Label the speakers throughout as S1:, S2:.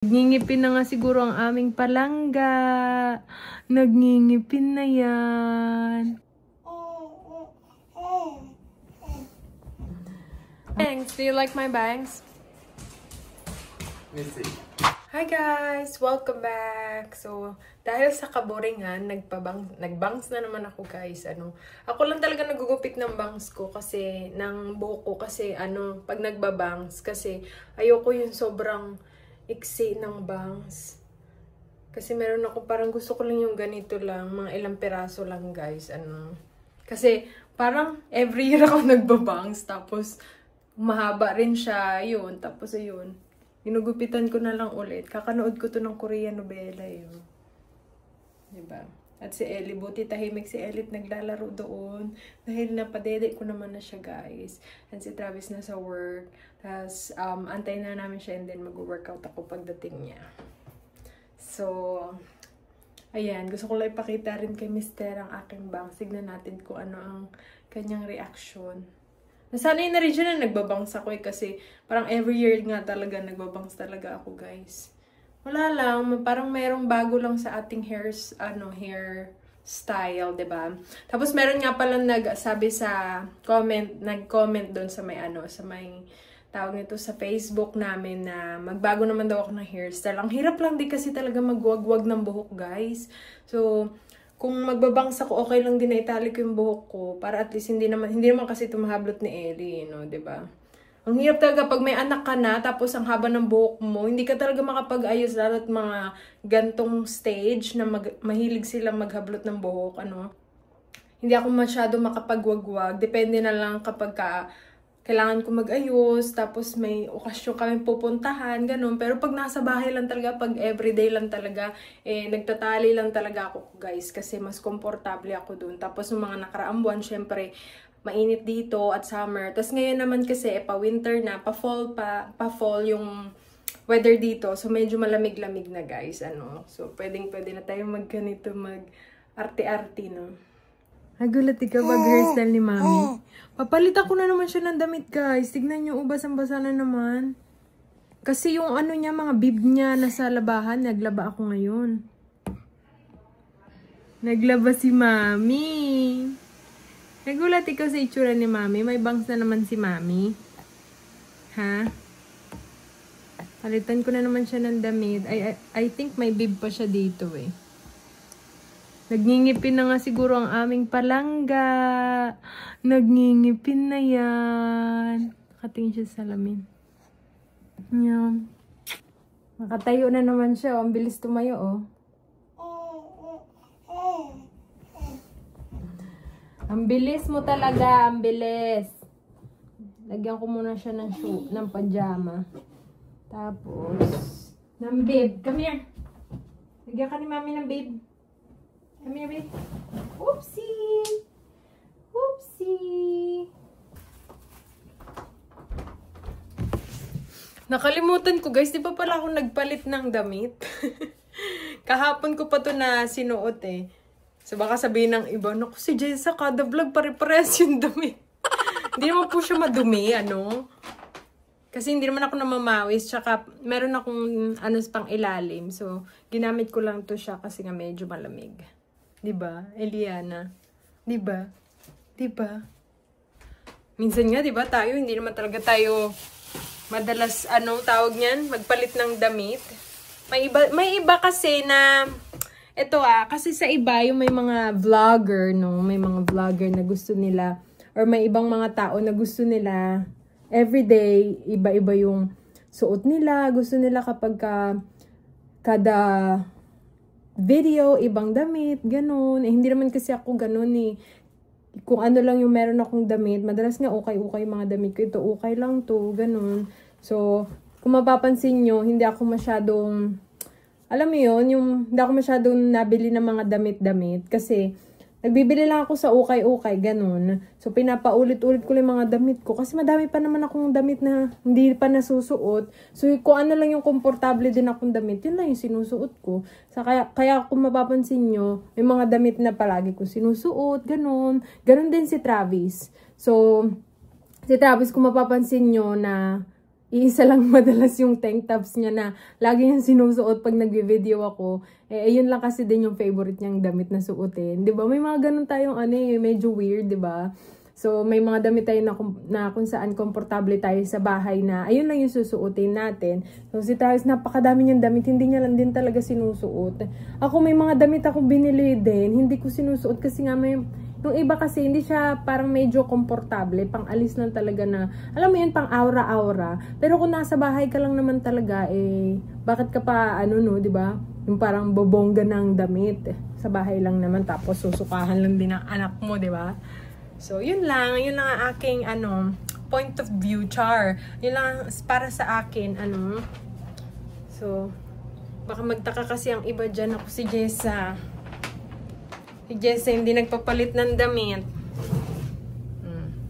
S1: Nagngingipin na nga siguro ang aming palangga. Nagngingipin na yan. Bangs, do you like my bangs?
S2: Let me see.
S1: Hi guys! Welcome back! So, dahil sa kaboringan, nagbangs na naman ako guys. Ako lang talaga nagugupit ng bangs ko kasi, ng buhok ko kasi, pag nagbabangs, kasi ayoko yung sobrang iksi ng bangs. Kasi meron ako, parang gusto ko lang yung ganito lang, mga ilang peraso lang guys. Kasi parang every year ako nagbabangs, tapos mahaba rin siya, yun. Tapos ayun, ginugupitan ko na lang ulit. Kakanood ko to ng Korean novela yun. Diba? At si Ellie, buti tahimik si Ellie naglalaro doon. Dahil napadede ko naman na siya guys. And si Travis nasa work. Tapos, antayin na namin siya and then mag-workout ako pagdating niya. So, ayan. Gusto ko lang ipakita rin kay Mister ang aking bangs. Tignan natin kung ano ang kanyang reaction. Nasanay na rin siya na nagbabangs ako kasi parang every year nga talaga nagbabangs talaga ako guys. Wala lang, parang merong bago lang sa ating hair style, 'di ba? Tapos meron nga pala nagsabi sa nag-comment doon sa may sa may tawag nito sa Facebook namin na magbago naman daw ako ng hairstyle. Ang hirap lang din kasi talaga magwagwag ng buhok, guys. So, kung magbabangs ako, okay lang din na itali ko yung buhok ko para at least hindi naman kasi tumahablot ni Ellie, 'di ba? Ang hirap talaga pag may anak ka na, tapos ang haba ng buhok mo, hindi ka talaga makapag-ayos lalo't mga gantong stage na mahilig silang maghablot ng buhok, Hindi ako masyado makapagwagwag. Depende na lang kapag kailangan ko mag-ayos, tapos may okasyon kami pupuntahan, ganun. Pero pag nasa bahay lang talaga, pag everyday lang talaga, nagtatali lang talaga ako, guys, kasi mas komportable ako dun. Tapos yung mga nakaraang buwan, syempre, mainit dito at summer. Tapos ngayon naman kasi, pa-winter na, pa-fall yung weather dito. So, medyo malamig-lamig na, guys. So, pwede na tayo mag-ganito, mag-arte-arte, no? Nagulat ikaw mag-hairstyle ni Mami. Papalitan ko na naman siya ng damit, guys. Tignan nyo, ubas-basa na naman. Kasi yung niya, mga bib niya nasa labahan, naglaba ako ngayon. Naglaba si Mami. Nagulat ikaw sa itsura ni Mami. May bangs na naman si Mami. Ha? Palitan ko na naman siya ng damit. I think may bib pa siya dito eh. Nagngingipin na nga siguro ang aming palangga. Nagngingipin na yan. Nakatingin siya sa salamin. Yan. Nakatayo na naman siya. Ang bilis tumayo, oh. Ang bilis mo talaga, ang bilis. Lagyan ko muna siya ng pajama. Tapos, ng bib. Come here. Lagyan ka ni Mami ng bib. Come here, babe. Oopsie! Oopsie! Nakalimutan ko, guys. Di ba pala ako nagpalit ng damit? Kahapon ko pa to na sinuot eh. So baka sabihin ng iba, naku si Jessa, kada vlog pare-parehas yung damit. Hindi naman po siya madumi, Kasi hindi naman ako namamawis, tsaka meron akong pang ilalim. So, ginamit ko lang to siya kasi nga medyo malamig. Diba, Eliana? Diba? Diba? Minsan nga, diba, tayo, hindi naman talaga tayo madalas, tawag niyan, magpalit ng damit. May iba kasi na, kasi sa iba, yung may mga vlogger, may mga vlogger na gusto nila, or may ibang mga tao na gusto nila, everyday, iba-iba yung suot nila, gusto nila kapag kada video, ibang damit, ganun. Hindi naman kasi ako ganun eh. Kung ano lang yung meron akong damit, madalas nga ukay-ukay mga damit ko. Ito, ukay lang to, ganun. So, kung mapapansin nyo, hindi ako masyadong, alam mo yun, hindi ako masyadong nabili ng mga damit-damit. Kasi, nagbibili lang ako sa ukay-ukay, ganun. So, pinapaulit-ulit ko lang mga damit ko. Kasi madami pa naman akong damit na hindi pa nasusuot. So, kung ano lang yung komportable din akong damit, yun lang yung sinusuot ko. So, kaya kung mapapansin nyo, may mga damit na palagi ko sinusuot, ganun. Ganun din si Travis. So, si Travis, kung mapapansin nyo na iisa lang madalas yung tank tops niya na lagi niyang sinusuot pag nagvi-video ako. Ayun lang kasi din yung favorite niyang damit na suotin. 'Di ba? May mga ganun tayong medyo weird, 'di ba? So, may mga damit tayo na kung saan komportable tayo sa bahay na ayun lang yung susuotin natin. So, si Travis, napakadami niyang damit. Hindi niya lang din talaga sinusuot. Ako, may mga damit akong binili din. Hindi ko sinusuot kasi nga yung iba kasi hindi siya parang medyo komportable. Pang alis lang talaga na, alam mo yun, pang aura-aura. Pero kung nasa bahay ka lang naman talaga, bakit ka pa, di ba? Yung parang bobongga ng damit. Sa bahay lang naman, tapos susukahan lang din ng anak mo, di ba? So, yun lang ang aking, point of view, char. Yun lang para sa akin, So, baka magtaka kasi ang iba dyan. Ako si Jessa. Si Jessa hindi nagpapalit ng damit.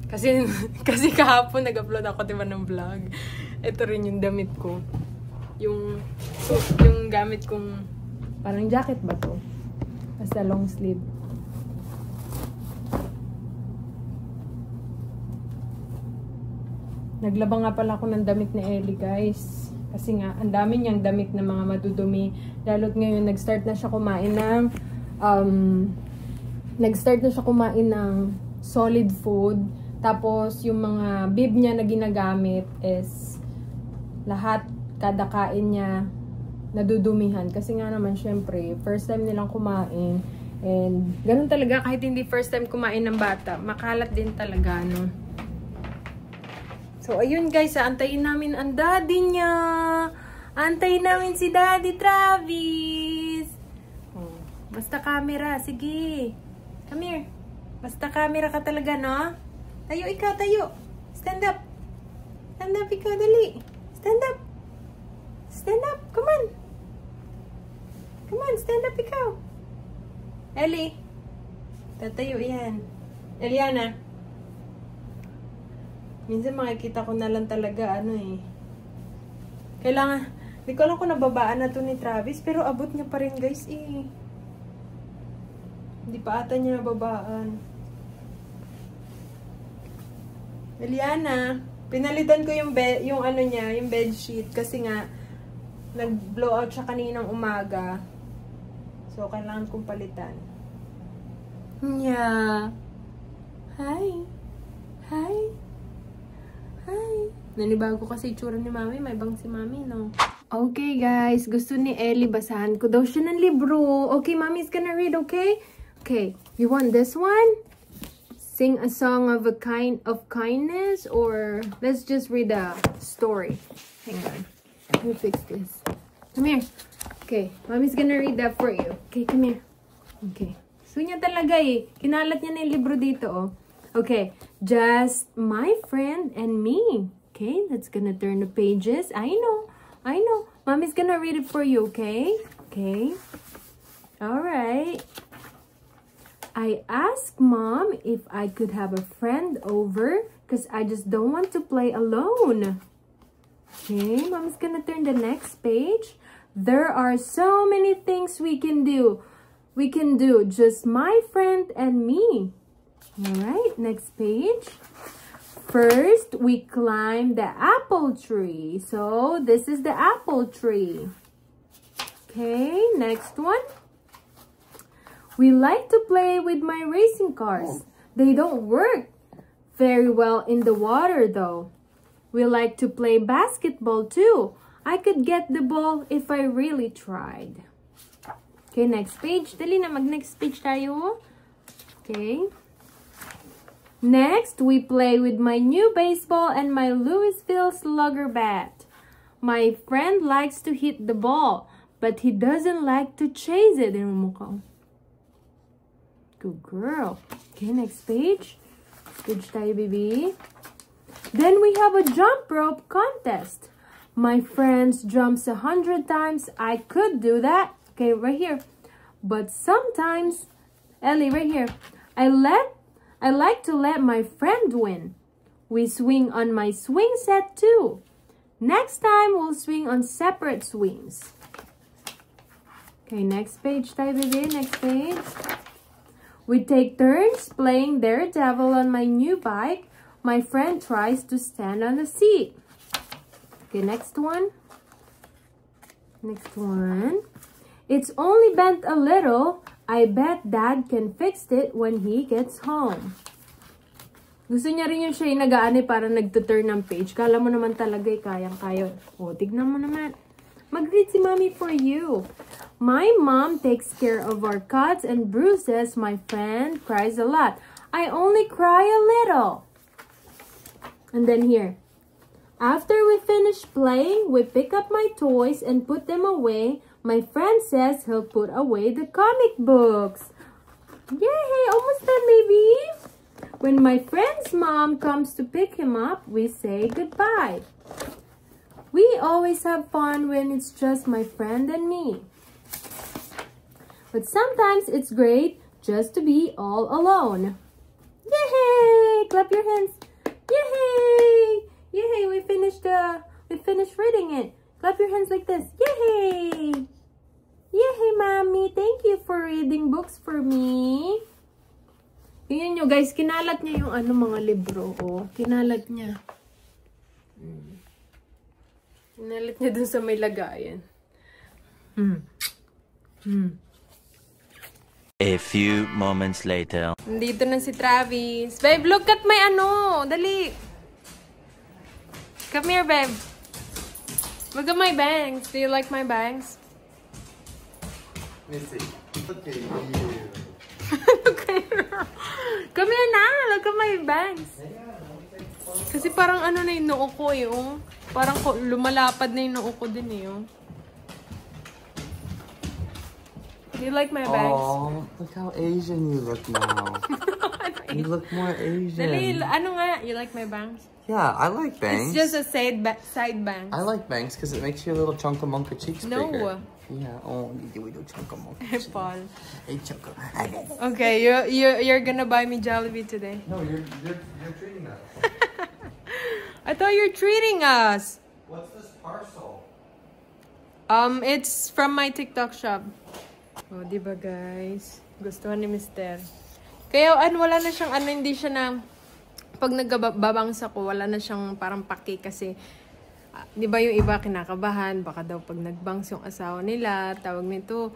S1: Kasi kahapon nag-upload ako, diba, ng vlog. Ito rin yung damit ko. Yung gamit kong, parang jacket ba to? Basta long sleeve. Naglaba nga pala ako ng damit ni Ellie, guys. Kasi nga, ang dami niyang damit na mga madudumi. Lalo't ngayon, nag-start na siya kumain ng solid food. Tapos, yung mga bib niya na ginagamit is lahat, kada kain niya, nadudumihan. Kasi nga naman, syempre, first time nilang kumain. And, ganun talaga, kahit hindi first time kumain ng bata, makalat din talaga, no? So, ayun guys, antayin namin ang daddy niya. Antayin namin si Daddy Travis. Oh, basta camera, sige. Come here. Basta camera ka talaga, no? Tayo ikaw, tayo. Stand up. Stand up ikaw, dali. Stand up. Stand up, come on. Come on, stand up ikaw. Ellie. Tatayo yan. Eliana. Minsan makikita ko na lang talaga, Kailangan, di ko alam kung nababaan na to ni Travis, pero abot niya pa rin, guys, Hindi pa ata niya nababaan. Eliana, pinalitan ko yung bed sheet kasi nga, nag-blow out siya kaninang umaga. So, kailangan kong palitan. Yeah. Hi. Hi. Hi. Nanibago kasi itsura ni Mami. May bang si Mami, no? Okay, guys. Gusto ni Ellie, basahan ko daw siya ng libro. Okay, Mommy's gonna read, okay? Okay. You want this one? Sing a song of kindness? Or let's just read a story. Hang on. Let me fix this. Come here. Okay. Mommy's gonna read that for you. Okay, come here. Okay. So niya talaga Kinalat niya na yung libro dito, Okay, just my friend and me. Okay, that's gonna turn the pages. I know. Mommy's gonna read it for you, okay? Okay. Alright. I asked Mom if I could have a friend over because I just don't want to play alone. Okay, Mom's gonna turn the next page. There are so many things we can do. We can do just my friend and me. Alright, next page. First, we climb the apple tree. So, this is the apple tree. Okay, next one. We like to play with my racing cars. They don't work very well in the water though. We like to play basketball too. I could get the ball if I really tried. Okay, next page. Dali na, mag-next page tayo. Okay. Next, we play with my new baseball and my Louisville Slugger bat. My friend likes to hit the ball, but he doesn't like to chase it. Good girl. Okay, next page. Page tayo, baby. Then we have a jump rope contest. My friends jumps 100 times. I could do that. Okay, right here. But sometimes, Ellie, right here. I like to let my friend win. We swing on my swing set too. Next time, we'll swing on separate swings. Okay, next page tayo, baby. Next page. We take turns playing Daredevil on my new bike. My friend tries to stand on the seat. Okay, next one. Next one. It's only bent a little. I bet Dad can fix it when he gets home. Gusto niya rin yung siya yung nag-aani para nagtuturn ng page. Kala mo naman talaga kayang-kaya. O, tignan mo naman. Mag-read si Mommy for you. My mom takes care of our cuts and bruises. My friend cries a lot. I only cry a little. And then here. After we finish playing, we pick up my toys and put them away. My friend says he'll put away the comic books. Yay! Almost done, baby! When my friend's mom comes to pick him up, we say goodbye. We always have fun when it's just my friend and me. But sometimes it's great just to be all alone. Yay! Clap your hands. Yay! Yay! We finished reading it. Clap your hands like this. Yay! Yay, Mommy! Thank you for reading books for me. Tingnan nyo, guys. Kinalat niya yung mga libro. Oh, kinalat niya. Kinalat niya dun sa may lagayan.
S3: A few moments later.
S1: Nandito na si Travis. Babe, look at my Dali. Come here, babe. Look at my bangs. Do you like my bangs?
S2: Missy, look at you.
S1: Look at her. Come here na. Look at my bangs. Kasi parang na yung noo ko yung. Parang lumalapad na yung noo ko din yung. Do you like my bangs?
S2: Oh, look how Asian you look now. You look more Asian.
S1: Dali, nga? You like my bangs?
S2: Yeah, I like bangs.
S1: It's just a side bangs.
S2: I like bangs because it makes your little chunkamunka cheeks
S1: No.
S2: bigger. Yeah. Oh, we do chunkamunka.
S1: Hey, Paul.
S2: Hey, chunka.
S1: Okay, you're gonna buy me Jollibee today.
S2: No, you're treating us.
S1: I thought you're treating us.
S2: What's this parcel?
S1: It's from my TikTok shop. Oh, diba guys? Gustuhan ni Mister. Kaya wala na siyang hindi siya na pag nagbabangs ako, wala na siyang parang paki kasi di ba yung iba kinakabahan, baka daw pag nagbangs yung asawa nila, tawag nito,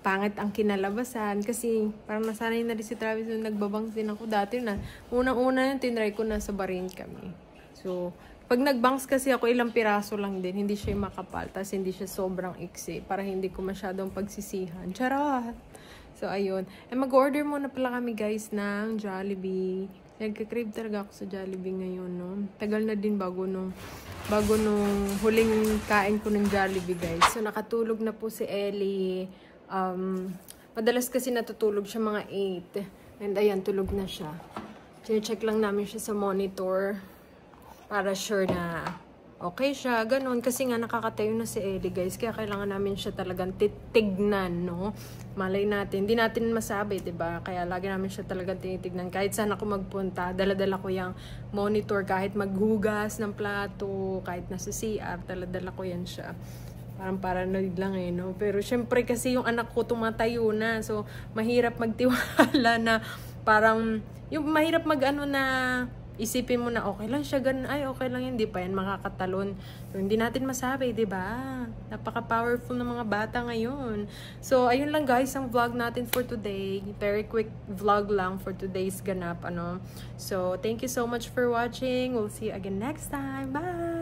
S1: pangit ang kinalabasan kasi parang nasanay na rin si Travis nung nagbabangs din ako dati na unang-una yung tinry ko na sa Bahrain kami. So, pag nagbangs kasi ako, ilang piraso lang din, hindi siya makapal, tapos hindi siya sobrang iksi para hindi ko masyadong pagsisihan. Charot! So, ayun. Mag-order muna pala kami guys ng Jollibee. Nagka-crave talaga ako sa Jollibee ngayon, no? Tagal na din bago nung huling kain ko ng Jollibee, guys. So, nakatulog na po si Ellie. Madalas kasi natutulog siya mga 8. And ayan, tulog na siya. Chine-check lang namin siya sa monitor para sure na okay siya, ganun. Kasi nga nakakatayo na si Ellie, guys. Kaya kailangan namin siya talagang titignan, no? Malay natin. Hindi natin masabi, diba? Kaya lagi namin siya talagang tinitignan. Kahit saan ako magpunta, dala-dala ko yung monitor. Kahit maghugas ng plato, kahit nasa CR, dala-dala ko yan siya. Parang paranoid lang no? Pero syempre kasi yung anak ko tumatayo na. So, mahirap magtiwala na parang, yung mahirap na isipin mo na okay lang siya, ganun, ay okay lang yun, di pa yan makakatalon. So, hindi natin masabi, di ba? Napaka-powerful ng mga bata ngayon. So, ayun lang guys, ang vlog natin for today. Very quick vlog lang for today's ganap, So, thank you so much for watching. We'll see you again next time. Bye!